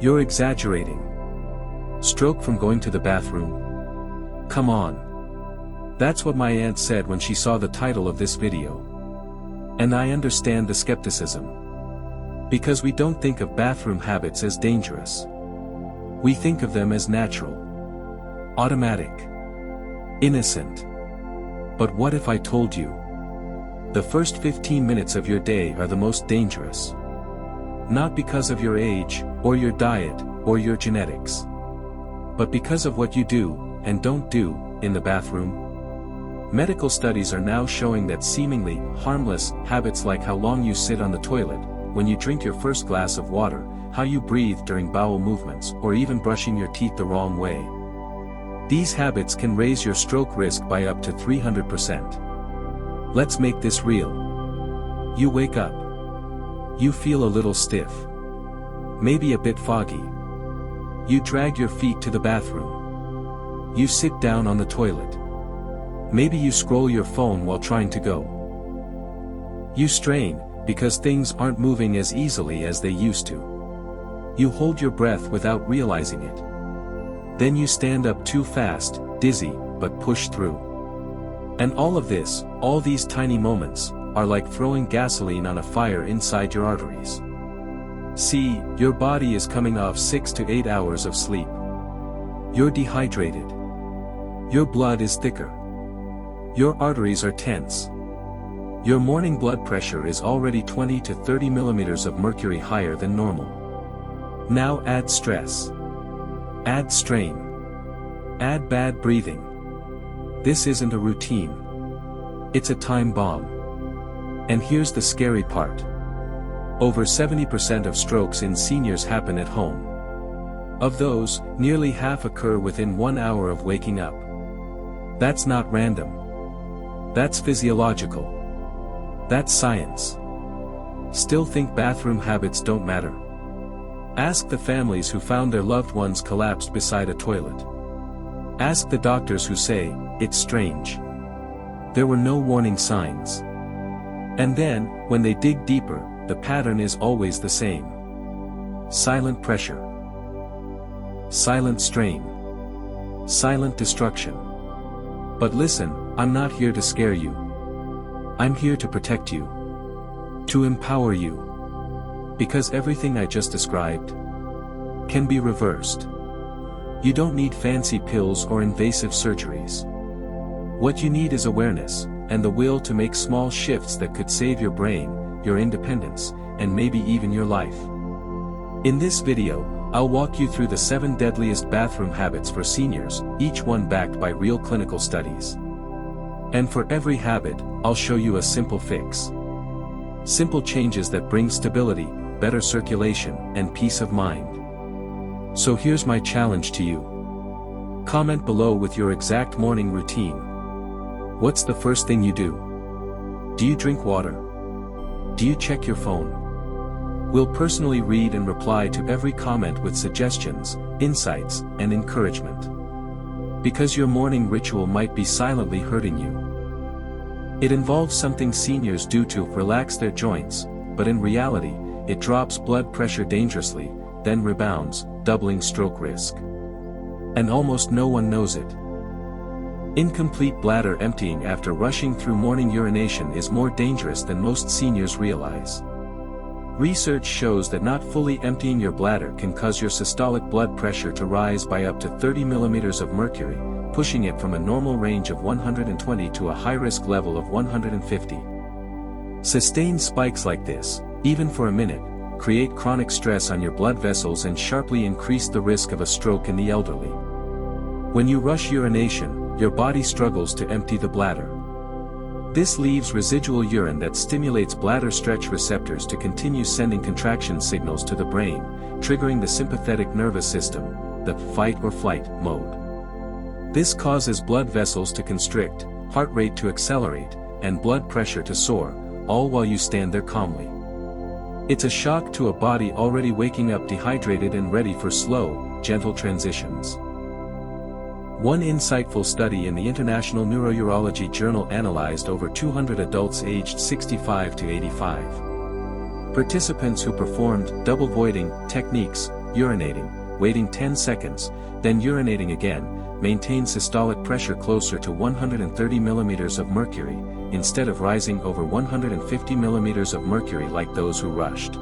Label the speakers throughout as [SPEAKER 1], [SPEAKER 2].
[SPEAKER 1] You're exaggerating. Stroke from going to the bathroom? Come on. That's what my aunt said when she saw the title of this video. And I understand the skepticism. Because we don't think of bathroom habits as dangerous. We think of them as natural, automatic, innocent. But what if I told you? The first 15 minutes of your day are the most dangerous. Not because of your age, or your diet, or your genetics. But because of what you do, and don't do, in the bathroom. Medical studies are now showing that seemingly harmless habits like how long you sit on the toilet, when you drink your first glass of water, how you breathe during bowel movements, or even brushing your teeth the wrong way. These habits can raise your stroke risk by up to 300%. Let's make this real. You wake up. You feel a little stiff. Maybe a bit foggy. You drag your feet to the bathroom. You sit down on the toilet. Maybe you scroll your phone while trying to go. You strain, because things aren't moving as easily as they used to. You hold your breath without realizing it. Then you stand up too fast, dizzy, but push through. And all of this, all these tiny moments, are like throwing gasoline on a fire inside your arteries. See, your body is coming off 6 to 8 hours of sleep. You're dehydrated. Your blood is thicker. Your arteries are tense. Your morning blood pressure is already 20 to 30 millimeters of mercury higher than normal. Now add stress. Add strain. Add bad breathing. This isn't a routine. It's a time bomb. And here's the scary part. Over 70% of strokes in seniors happen at home. Of those, nearly half occur within 1 hour of waking up. That's not random. That's physiological. That's science. Still think bathroom habits don't matter? Ask the families who found their loved ones collapsed beside a toilet. Ask the doctors who say, it's strange. There were no warning signs. And then, when they dig deeper, the pattern is always the same. Silent pressure. Silent strain. Silent destruction. But listen, I'm not here to scare you. I'm here to protect you. To empower you. Because everything I just described can be reversed. You don't need fancy pills or invasive surgeries. What you need is awareness, and the will to make small shifts that could save your brain, your independence, and maybe even your life. In this video, I'll walk you through the 7 deadliest bathroom habits for seniors, each one backed by real clinical studies. And for every habit, I'll show you a simple fix. Simple changes that bring stability, better circulation, and peace of mind. So here's my challenge to you. Comment below with your exact morning routine. What's the first thing you do? Do you drink water? Do you check your phone? We'll personally read and reply to every comment with suggestions, insights, and encouragement. Because your morning ritual might be silently hurting you. It involves something seniors do to relax their joints, but in reality, it drops blood pressure dangerously, then rebounds, doubling stroke risk. And almost no one knows it. Incomplete bladder emptying after rushing through morning urination is more dangerous than most seniors realize. Research shows that not fully emptying your bladder can cause your systolic blood pressure to rise by up to 30 millimeters of mercury, pushing it from a normal range of 120 to a high-risk level of 150. Sustained spikes like this, even for a minute, create chronic stress on your blood vessels and sharply increase the risk of a stroke in the elderly. When you rush urination, your body struggles to empty the bladder. This leaves residual urine that stimulates bladder stretch receptors to continue sending contraction signals to the brain, triggering the sympathetic nervous system, the fight or flight mode. This causes blood vessels to constrict, heart rate to accelerate, and blood pressure to soar, all while you stand there calmly. It's a shock to a body already waking up dehydrated and ready for slow, gentle transitions. One insightful study in the International Neurourology Journal analyzed over 200 adults aged 65 to 85. Participants who performed double voiding techniques urinating, waiting 10 seconds, then urinating again, maintain systolic pressure closer to 130 millimeters of mercury, instead of rising over 150 millimeters of mercury like those who rushed.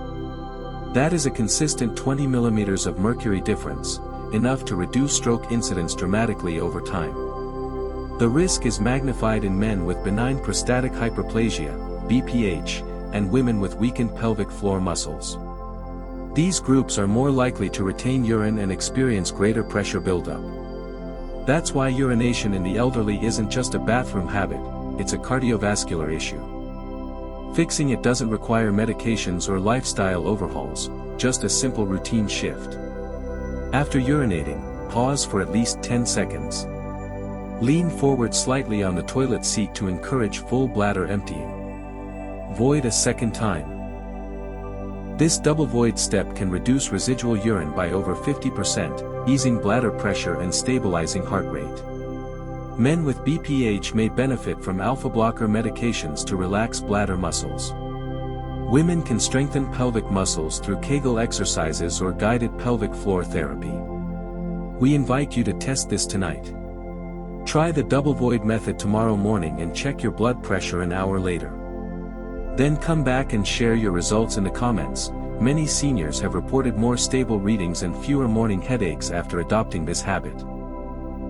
[SPEAKER 1] That is a consistent 20 millimeters of mercury difference, enough to reduce stroke incidence dramatically over time. The risk is magnified in men with benign prostatic hyperplasia, BPH, and women with weakened pelvic floor muscles. These groups are more likely to retain urine and experience greater pressure buildup. That's why urination in the elderly isn't just a bathroom habit, it's a cardiovascular issue. Fixing it doesn't require medications or lifestyle overhauls, just a simple routine shift. After urinating, pause for at least 10 seconds. Lean forward slightly on the toilet seat to encourage full bladder emptying. Void a second time. This double void step can reduce residual urine by over 50%, easing bladder pressure and stabilizing heart rate. Men with BPH may benefit from alpha blocker medications to relax bladder muscles. Women can strengthen pelvic muscles through Kegel exercises or guided pelvic floor therapy. We invite you to test this tonight. Try the double void method tomorrow morning and check your blood pressure an hour later. Then come back and share your results in the comments. Many seniors have reported more stable readings and fewer morning headaches after adopting this habit.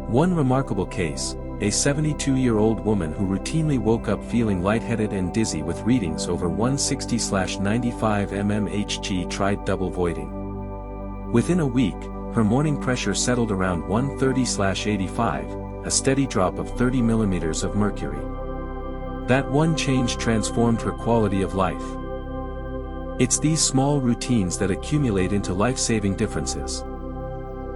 [SPEAKER 1] One remarkable case, a 72-year-old woman who routinely woke up feeling lightheaded and dizzy with readings over 160/95 mmHg tried double voiding. Within a week, her morning pressure settled around 130/85, a steady drop of 30 millimeters of mercury. That one change transformed her quality of life. It's these small routines that accumulate into life-saving differences.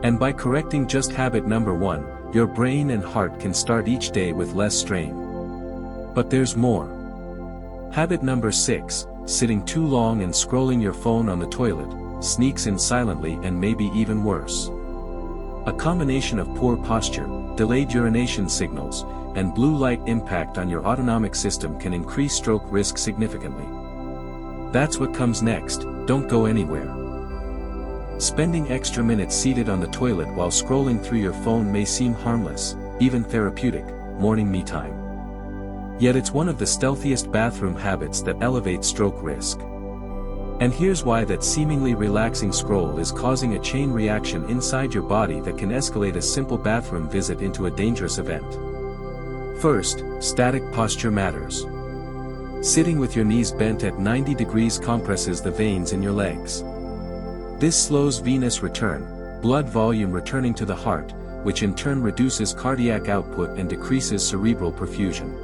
[SPEAKER 1] And by correcting just habit number 1, your brain and heart can start each day with less strain. But there's more. Habit number 6, sitting too long and scrolling your phone on the toilet, sneaks in silently and maybe even worse. A combination of poor posture, delayed urination signals, and blue light impact on your autonomic system can increase stroke risk significantly. That's what comes next, don't go anywhere. Spending extra minutes seated on the toilet while scrolling through your phone may seem harmless, even therapeutic, morning me time. Yet it's one of the stealthiest bathroom habits that elevates stroke risk. And here's why that seemingly relaxing scroll is causing a chain reaction inside your body that can escalate a simple bathroom visit into a dangerous event. First, static posture matters. Sitting with your knees bent at 90 degrees compresses the veins in your legs. This slows venous return, blood volume returning to the heart, which in turn reduces cardiac output and decreases cerebral perfusion.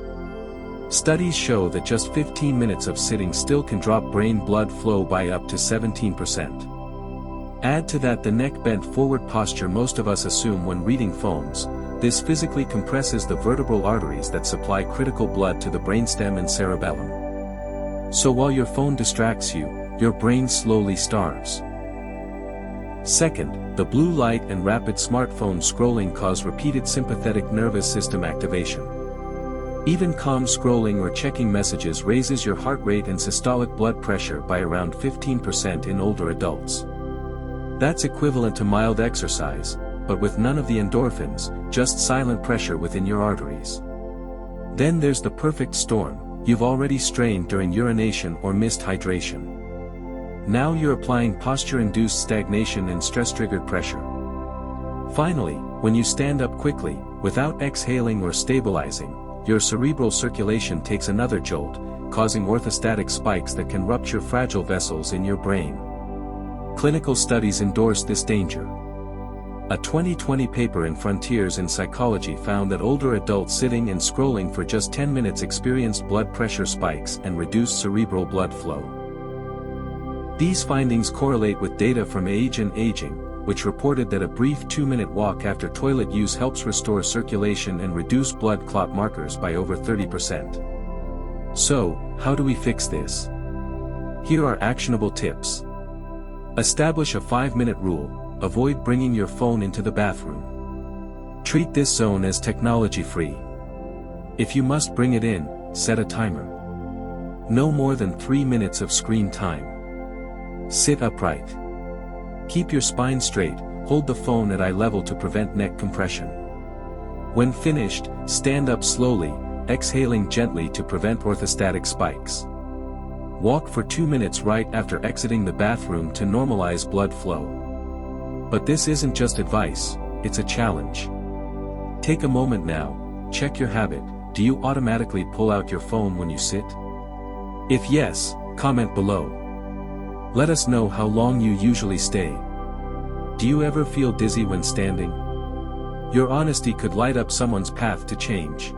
[SPEAKER 1] Studies show that just 15 minutes of sitting still can drop brain blood flow by up to 17%. Add to that the neck bent forward posture most of us assume when reading phones. This physically compresses the vertebral arteries that supply critical blood to the brainstem and cerebellum. So while your phone distracts you, your brain slowly starves. Second, the blue light and rapid smartphone scrolling cause repeated sympathetic nervous system activation. Even calm scrolling or checking messages raises your heart rate and systolic blood pressure by around 15% in older adults. That's equivalent to mild exercise, but with none of the endorphins, just silent pressure within your arteries. Then there's the perfect storm. You've already strained during urination or missed hydration. Now you're applying posture-induced stagnation and stress-triggered pressure. Finally, when you stand up quickly, without exhaling or stabilizing, your cerebral circulation takes another jolt, causing orthostatic spikes that can rupture fragile vessels in your brain. Clinical studies endorse this danger. A 2020 paper in Frontiers in Psychology found that older adults sitting and scrolling for just 10 minutes experienced blood pressure spikes and reduced cerebral blood flow. These findings correlate with data from Age and Aging, which reported that a brief 2-minute walk after toilet use helps restore circulation and reduce blood clot markers by over 30%. So, how do we fix this? Here are actionable tips. Establish a 5-minute rule. Avoid bringing your phone into the bathroom. Treat this zone as technology-free. If you must bring it in, set a timer. No more than 3 minutes of screen time. Sit upright. Keep your spine straight, hold the phone at eye level to prevent neck compression. When finished, stand up slowly, exhaling gently to prevent orthostatic spikes. Walk for 2 minutes right after exiting the bathroom to normalize blood flow. But this isn't just advice, it's a challenge. Take a moment now, check your habit. Do you automatically pull out your phone when you sit? If yes, comment below. Let us know how long you usually stay. Do you ever feel dizzy when standing? Your honesty could light up someone's path to change.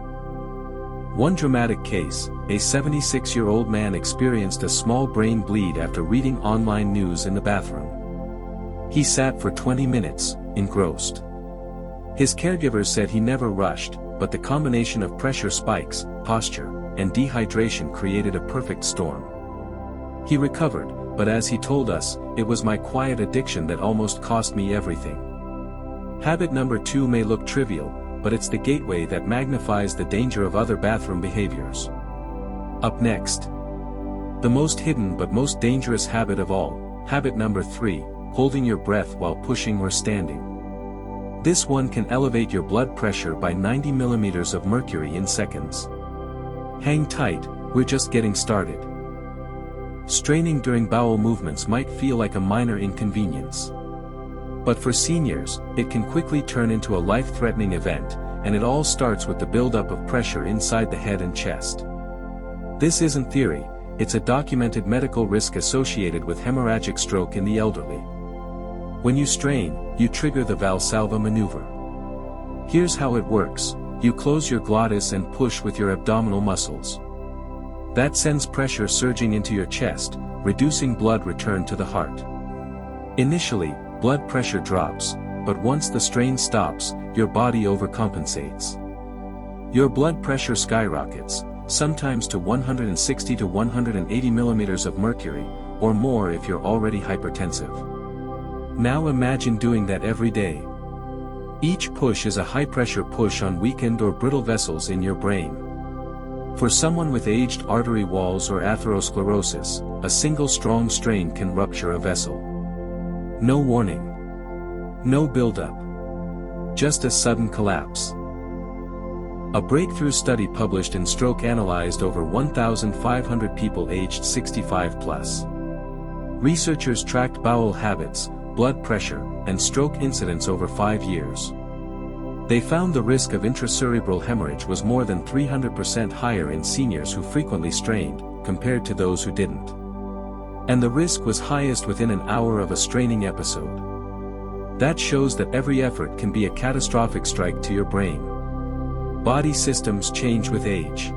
[SPEAKER 1] One dramatic case, a 76-year-old man experienced a small brain bleed after reading online news in the bathroom. He sat for 20 minutes, engrossed. His caregivers said he never rushed, but the combination of pressure spikes, posture, and dehydration created a perfect storm. He recovered, but as he told us, "It was my quiet addiction that almost cost me everything." Habit number 2 may look trivial, but it's the gateway that magnifies the danger of other bathroom behaviors. Up next, the most hidden but most dangerous habit of all, habit number 3, holding your breath while pushing or standing. This one can elevate your blood pressure by 90 millimeters of mercury in seconds. Hang tight, we're just getting started. Straining during bowel movements might feel like a minor inconvenience. But for seniors, it can quickly turn into a life-threatening event, and it all starts with the buildup of pressure inside the head and chest. This isn't theory, it's a documented medical risk associated with hemorrhagic stroke in the elderly. When you strain, you trigger the Valsalva maneuver. Here's how it works: you close your glottis and push with your abdominal muscles. That sends pressure surging into your chest, reducing blood return to the heart. Initially, blood pressure drops, but once the strain stops, your body overcompensates. Your blood pressure skyrockets, sometimes to 160 to 180 millimeters of mercury, or more if you're already hypertensive. Now imagine doing that every day. Each push is a high-pressure push on weakened or brittle vessels in your brain. For someone with aged artery walls or atherosclerosis, a single strong strain can rupture a vessel. No warning. No buildup. Just a sudden collapse. A breakthrough study published in Stroke analyzed over 1,500 people aged 65 plus. Researchers tracked bowel habits, blood pressure, and stroke incidence over 5 years. They found the risk of intracerebral hemorrhage was more than 300% higher in seniors who frequently strained, compared to those who didn't. And the risk was highest within an hour of a straining episode. That shows that every effort can be a catastrophic strike to your brain. Body systems change with age.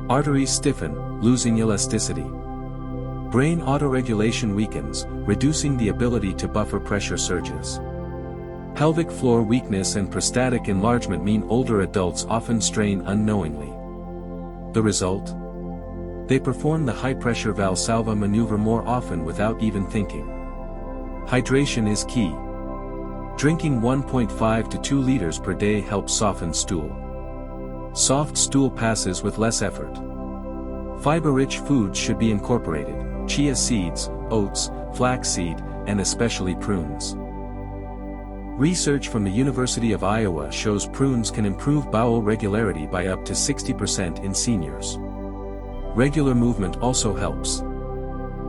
[SPEAKER 1] Arteries stiffen, losing elasticity. Brain autoregulation weakens, reducing the ability to buffer pressure surges. Pelvic floor weakness and prostatic enlargement mean older adults often strain unknowingly. The result? They perform the high-pressure Valsalva maneuver more often without even thinking. Hydration is key. Drinking 1.5 to 2 liters per day helps soften stool. Soft stool passes with less effort. Fiber-rich foods should be incorporated: chia seeds, oats, flaxseed, and especially prunes. Research from the University of Iowa shows prunes can improve bowel regularity by up to 60% in seniors. Regular movement also helps.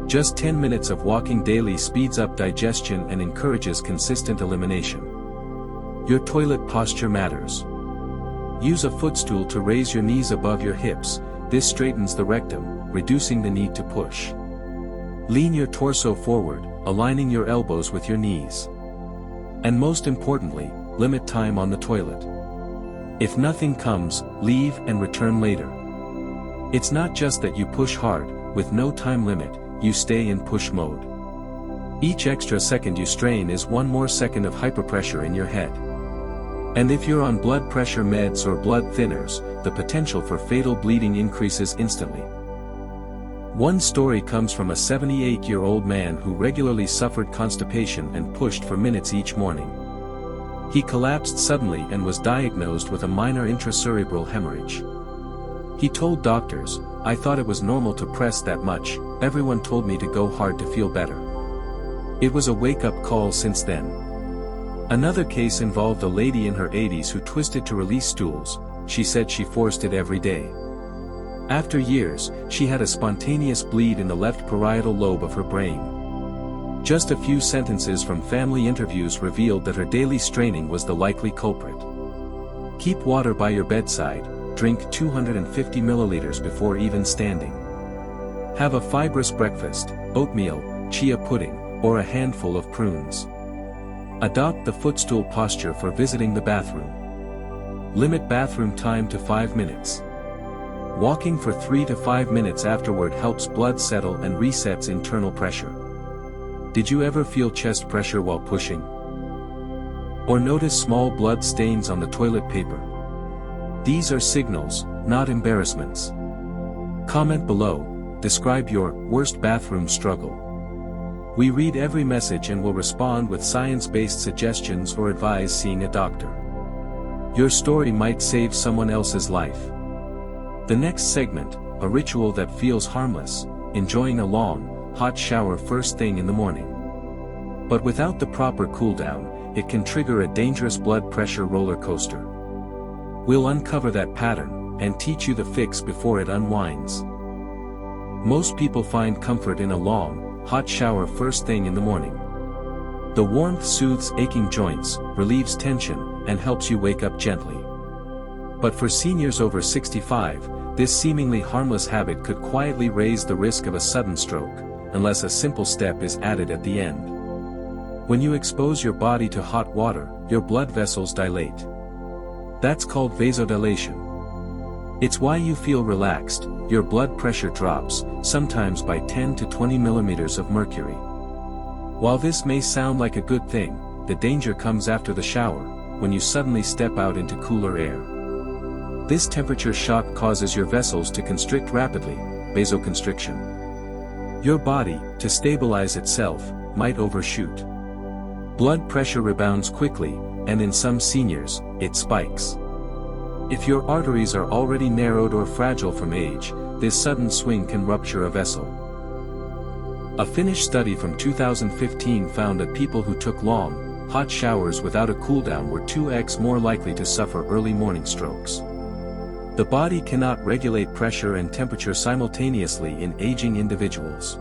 [SPEAKER 1] Just 10 minutes of walking daily speeds up digestion and encourages consistent elimination. Your toilet posture matters. Use a footstool to raise your knees above your hips. This straightens the rectum, reducing the need to push. Lean your torso forward, aligning your elbows with your knees. And most importantly, limit time on the toilet. If nothing comes, leave and return later. It's not just that you push hard, with no time limit, you stay in push mode. Each extra second you strain is one more second of hyperpressure in your head. And if you're on blood pressure meds or blood thinners, the potential for fatal bleeding increases instantly. One story comes from a 78-year-old man who regularly suffered constipation and pushed for minutes each morning. He collapsed suddenly and was diagnosed with a minor intracerebral hemorrhage. He told doctors, "I thought it was normal to press that much, everyone told me to go hard to feel better." It was a wake-up call since then. Another case involved a lady in her 80s who twisted to release stools. She said she forced it every day. After years, she had a spontaneous bleed in the left parietal lobe of her brain. Just a few sentences from family interviews revealed that her daily straining was the likely culprit. Keep water by your bedside, drink 250 milliliters before even standing. Have a fibrous breakfast, oatmeal, chia pudding, or a handful of prunes. Adopt the footstool posture for visiting the bathroom. Limit bathroom time to 5 minutes. Walking for 3 to 5 minutes afterward helps blood settle and resets internal pressure. Did you ever feel chest pressure while pushing? Or notice small blood stains on the toilet paper? These are signals, not embarrassments. Comment below, describe your worst bathroom struggle. We read every message and will respond with science-based suggestions or advise seeing a doctor. Your story might save someone else's life. The next segment, a ritual that feels harmless, enjoying a long, hot shower first thing in the morning. But without the proper cooldown, it can trigger a dangerous blood pressure roller coaster. We'll uncover that pattern, and teach you the fix before it unwinds. Most people find comfort in a long, hot shower first thing in the morning. The warmth soothes aching joints, relieves tension, and helps you wake up gently. But for seniors over 65, this seemingly harmless habit could quietly raise the risk of a sudden stroke, unless a simple step is added at the end. When you expose your body to hot water, your blood vessels dilate. That's called vasodilation. It's why you feel relaxed, your blood pressure drops, sometimes by 10 to 20 millimeters of mercury. While this may sound like a good thing, the danger comes after the shower, when you suddenly step out into cooler air. This temperature shock causes your vessels to constrict rapidly, vasoconstriction. Your body, to stabilize itself, might overshoot. Blood pressure rebounds quickly, and in some seniors, it spikes. If your arteries are already narrowed or fragile from age, this sudden swing can rupture a vessel. A Finnish study from 2015 found that people who took long, hot showers without a cooldown were 2x more likely to suffer early morning strokes. The body cannot regulate pressure and temperature simultaneously in aging individuals.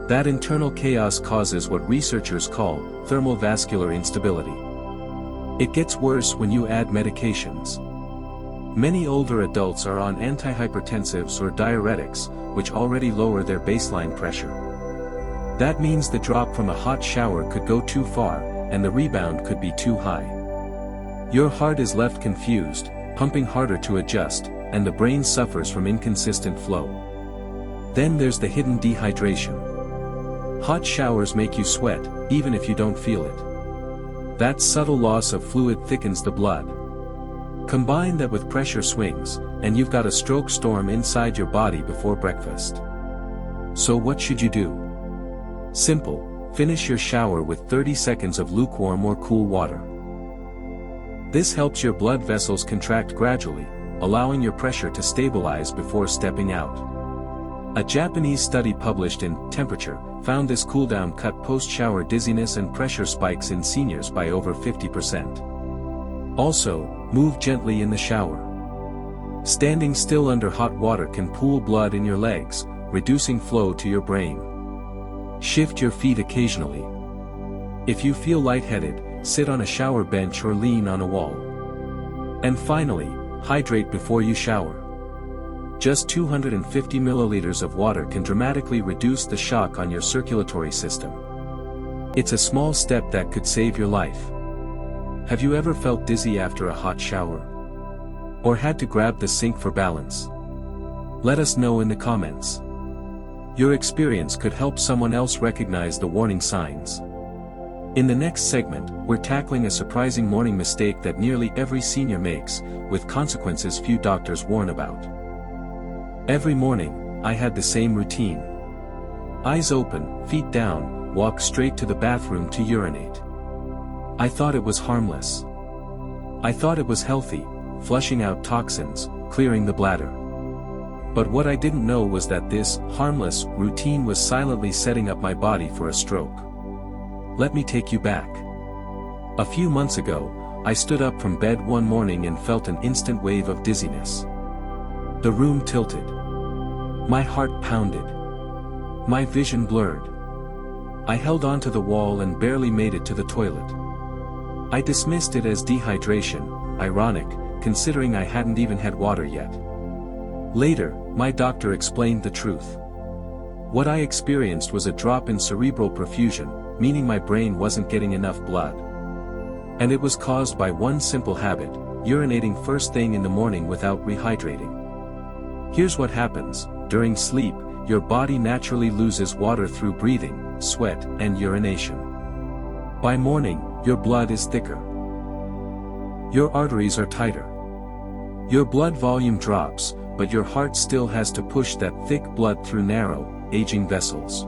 [SPEAKER 1] That internal chaos causes what researchers call thermovascular instability. It gets worse when you add medications. Many older adults are on antihypertensives or diuretics, which already lower their baseline pressure. That means the drop from a hot shower could go too far, and the rebound could be too high. Your heart is left confused, pumping harder to adjust, and the brain suffers from inconsistent flow. Then there's the hidden dehydration. Hot showers make you sweat, even if you don't feel it. That subtle loss of fluid thickens the blood. Combine that with pressure swings, and you've got a stroke storm inside your body before breakfast. So what should you do? Simple, finish your shower with 30 seconds of lukewarm or cool water. This helps your blood vessels contract gradually, allowing your pressure to stabilize before stepping out. A Japanese study published in Temperature found this cooldown cut post-shower dizziness and pressure spikes in seniors by over 50%. Also, move gently in the shower. Standing still under hot water can pool blood in your legs, reducing flow to your brain. Shift your feet occasionally. If you feel lightheaded, sit on a shower bench or lean on a wall. And finally, hydrate before you shower. Just 250 milliliters of water can dramatically reduce the shock on your circulatory system. It's a small step that could save your life. Have you ever felt dizzy after a hot shower? Or had to grab the sink for balance? Let us know in the comments. Your experience could help someone else recognize the warning signs. In the next segment, we're tackling a surprising morning mistake that nearly every senior makes, with consequences few doctors warn about. Every morning, I had the same routine. Eyes open, feet down, walk straight to the bathroom to urinate. I thought it was harmless. I thought it was healthy, flushing out toxins, clearing the bladder. But what I didn't know was that this harmless routine was silently setting up my body for a stroke. Let me take you back. A few months ago, I stood up from bed one morning and felt an instant wave of dizziness. The room tilted. My heart pounded. My vision blurred. I held onto the wall and barely made it to the toilet. I dismissed it as dehydration, ironic, considering I hadn't even had water yet. Later, my doctor explained the truth. What I experienced was a drop in cerebral perfusion, meaning my brain wasn't getting enough blood. And it was caused by one simple habit, urinating first thing in the morning without rehydrating. Here's what happens: during sleep, your body naturally loses water through breathing, sweat, and urination. By morning, your blood is thicker. Your arteries are tighter. Your blood volume drops, but your heart still has to push that thick blood through narrow, aging vessels.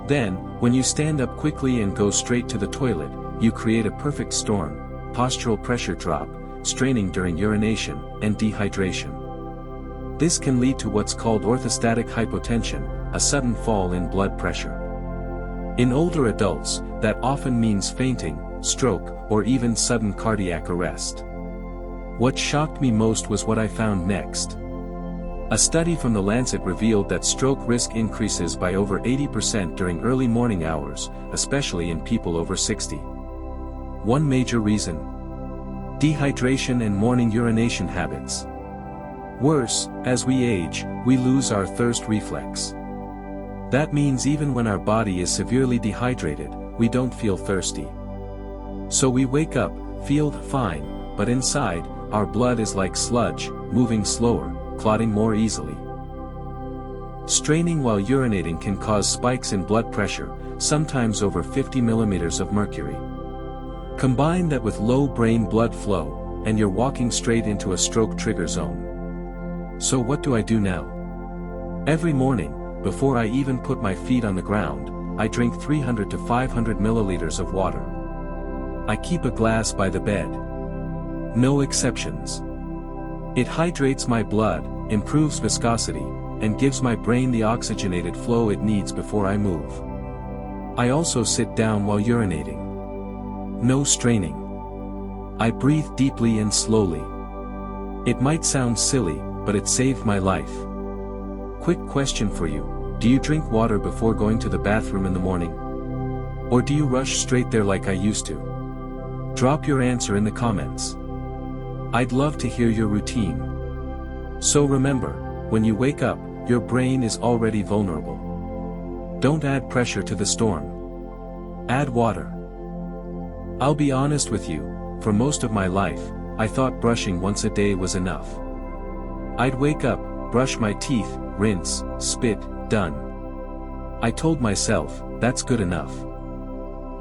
[SPEAKER 1] Then, when you stand up quickly and go straight to the toilet, you create a perfect storm: postural pressure drop, straining during urination, and dehydration. This can lead to what's called orthostatic hypotension, a sudden fall in blood pressure. In older adults, that often means fainting, stroke, or even sudden cardiac arrest. What shocked me most was what I found next. A study from The Lancet revealed that stroke risk increases by over 80% during early morning hours, especially in people over 60. One major reason: dehydration and morning urination habits. Worse, as we age, we lose our thirst reflex. That means even when our body is severely dehydrated, we don't feel thirsty. So we wake up, feel fine, but inside, our blood is like sludge, moving slower, clotting more easily. Straining while urinating can cause spikes in blood pressure, sometimes over 50 millimeters of mercury. Combine that with low brain blood flow, and you're walking straight into a stroke trigger zone. So what do I do now? Every morning, before I even put my feet on the ground, I drink 300 to 500 milliliters of water. I keep a glass by the bed. No exceptions. It hydrates my blood, improves viscosity, and gives my brain the oxygenated flow it needs before I move. I also sit down while urinating. No straining. I breathe deeply and slowly. It might sound silly, but it saved my life. Quick question for you: do you drink water before going to the bathroom in the morning? Or do you rush straight there like I used to? Drop your answer in the comments. I'd love to hear your routine. So remember, when you wake up, your brain is already vulnerable. Don't add pressure to the storm. Add water. I'll be honest with you, for most of my life, I thought brushing once a day was enough. I'd wake up, brush my teeth, rinse, spit, done. I told myself, that's good enough.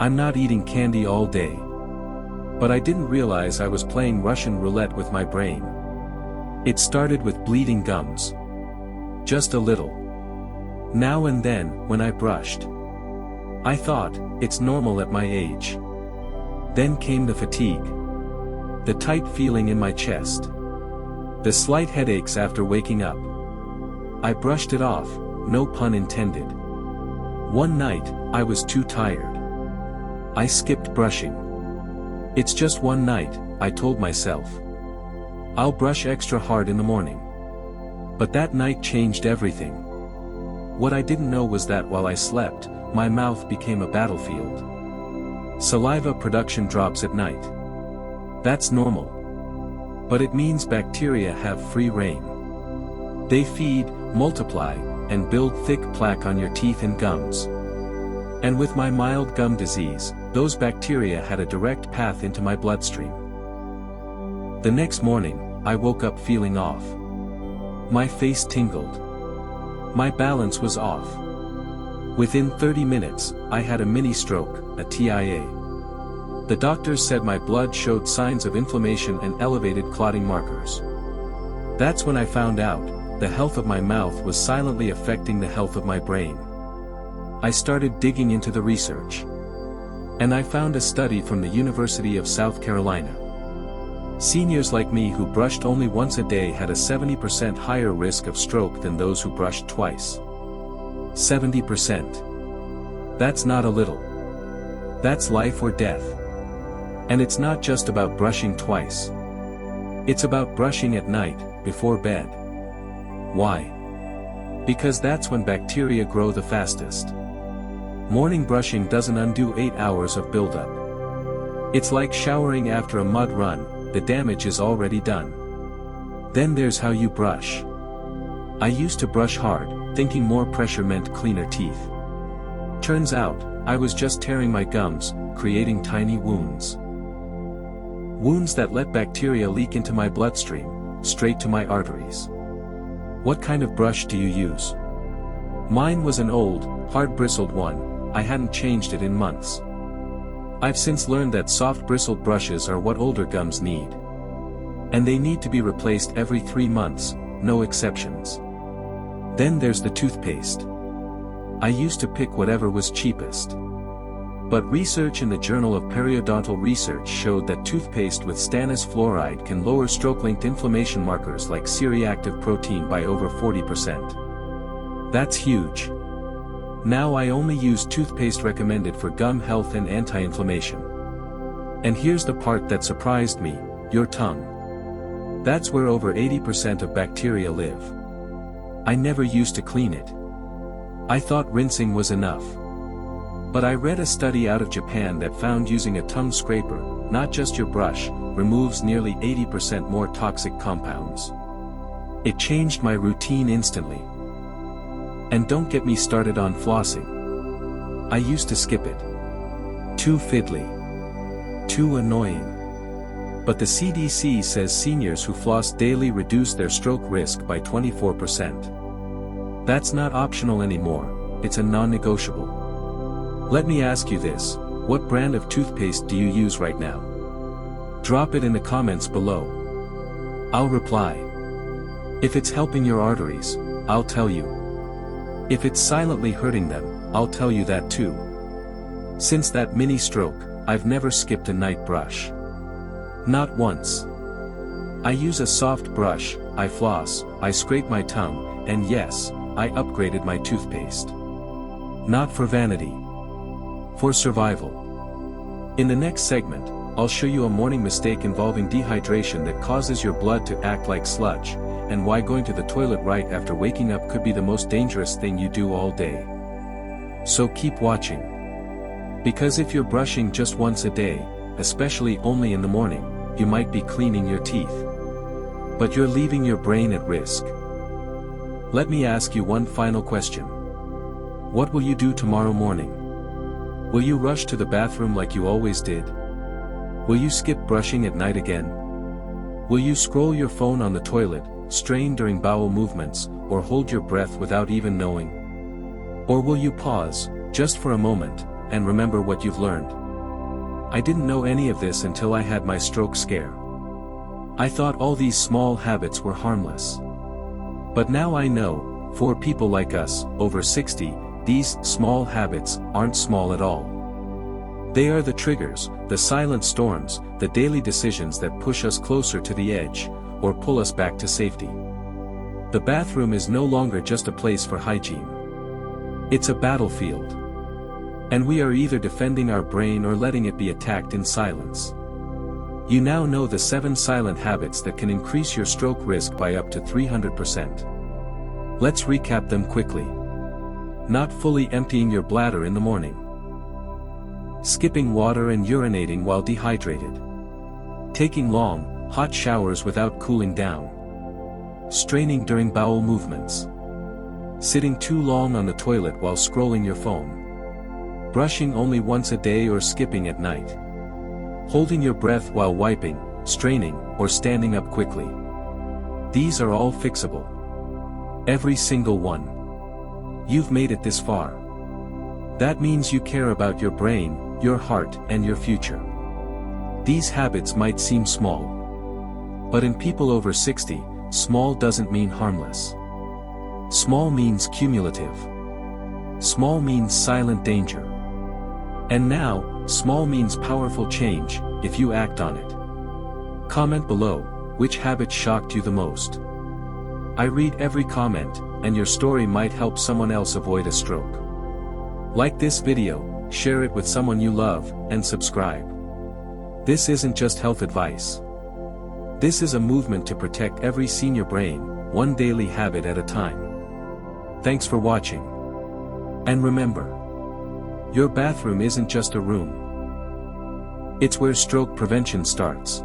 [SPEAKER 1] I'm not eating candy all day. But I didn't realize I was playing Russian roulette with my brain. It started with bleeding gums. Just a little. Now and then, when I brushed. I thought, it's normal at my age. Then came the fatigue. The tight feeling in my chest. The slight headaches after waking up. I brushed it off, no pun intended. One night, I was too tired. I skipped brushing. It's just one night, I told myself. I'll brush extra hard in the morning. But that night changed everything. What I didn't know was that while I slept, my mouth became a battlefield. Saliva production drops at night. That's normal. But it means bacteria have free rein. They feed, multiply, and build thick plaque on your teeth and gums. And with my mild gum disease, those bacteria had a direct path into my bloodstream. The next morning, I woke up feeling off. My face tingled. My balance was off. Within 30 minutes, I had a mini stroke, a TIA. The doctors said my blood showed signs of inflammation and elevated clotting markers. That's when I found out, the health of my mouth was silently affecting the health of my brain. I started digging into the research. And I found a study from the University of South Carolina. Seniors like me who brushed only once a day had a 70% higher risk of stroke than those who brushed twice. 70%. That's not a little. That's life or death. And it's not just about brushing twice. It's about brushing at night, before bed. Why? Because that's when bacteria grow the fastest. Morning brushing doesn't undo 8 hours of buildup. It's like showering after a mud run, the damage is already done. Then there's how you brush. I used to brush hard, thinking more pressure meant cleaner teeth. Turns out, I was just tearing my gums, creating tiny wounds. Wounds that let bacteria leak into my bloodstream, straight to my arteries. What kind of brush do you use? Mine was an old, hard-bristled one, I hadn't changed it in months. I've since learned that soft bristled brushes are what older gums need. And they need to be replaced every 3 months, no exceptions. Then there's the toothpaste. I used to pick whatever was cheapest. But research in the Journal of Periodontal Research showed that toothpaste with stannous fluoride can lower stroke-linked inflammation markers like C-reactive protein by over 40%. That's huge. Now I only use toothpaste recommended for gum health and anti-inflammation. And here's the part that surprised me, your tongue. That's where over 80% of bacteria live. I never used to clean it. I thought rinsing was enough. But I read a study out of Japan that found using a tongue scraper, not just your brush, removes nearly 80% more toxic compounds. It changed my routine instantly. And don't get me started on flossing. I used to skip it. Too fiddly. Too annoying. But the CDC says seniors who floss daily reduce their stroke risk by 24%. That's not optional anymore, it's a non-negotiable. Let me ask you this, what brand of toothpaste do you use right now? Drop it in the comments below. I'll reply. If it's helping your arteries, I'll tell you. If it's silently hurting them, I'll tell you that too. Since that mini stroke, I've never skipped a night brush. Not once. I use a soft brush, I floss, I scrape my tongue, and yes, I upgraded my toothpaste. Not for vanity. For survival. In the next segment, I'll show you a morning mistake involving dehydration that causes your blood to act like sludge, and why going to the toilet right after waking up could be the most dangerous thing you do all day. So keep watching. Because if you're brushing just once a day, especially only in the morning, you might be cleaning your teeth. But you're leaving your brain at risk. Let me ask you one final question. What will you do tomorrow morning? Will you rush to the bathroom like you always did? Will you skip brushing at night again? Will you scroll your phone on the toilet, strain during bowel movements, or hold your breath without even knowing? Or will you pause, just for a moment, and remember what you've learned? I didn't know any of this until I had my stroke scare. I thought all these small habits were harmless. But now I know, for people like us, over 60, these small habits aren't small at all. They are the triggers, the silent storms, the daily decisions that push us closer to the edge, or pull us back to safety. The bathroom is no longer just a place for hygiene. It's a battlefield. And we are either defending our brain or letting it be attacked in silence. You now know the 7 silent habits that can increase your stroke risk by up to 300%. Let's recap them quickly. Not fully emptying your bladder in the morning. Skipping water and urinating while dehydrated. Taking long, hot showers without cooling down. Straining during bowel movements. Sitting too long on the toilet while scrolling your phone. Brushing only once a day or skipping at night. Holding your breath while wiping, straining, or standing up quickly. These are all fixable. Every single one. You've made it this far. That means you care about your brain, your heart, and your future. These habits might seem small. But in people over 60, small doesn't mean harmless. Small means cumulative. Small means silent danger. And now, small means powerful change, if you act on it. Comment below, which habit shocked you the most? I read every comment, and your story might help someone else avoid a stroke. Like this video, share it with someone you love, and subscribe. This isn't just health advice. This is a movement to protect every senior brain, one daily habit at a time. Thanks for watching. And remember, your bathroom isn't just a room. It's where stroke prevention starts.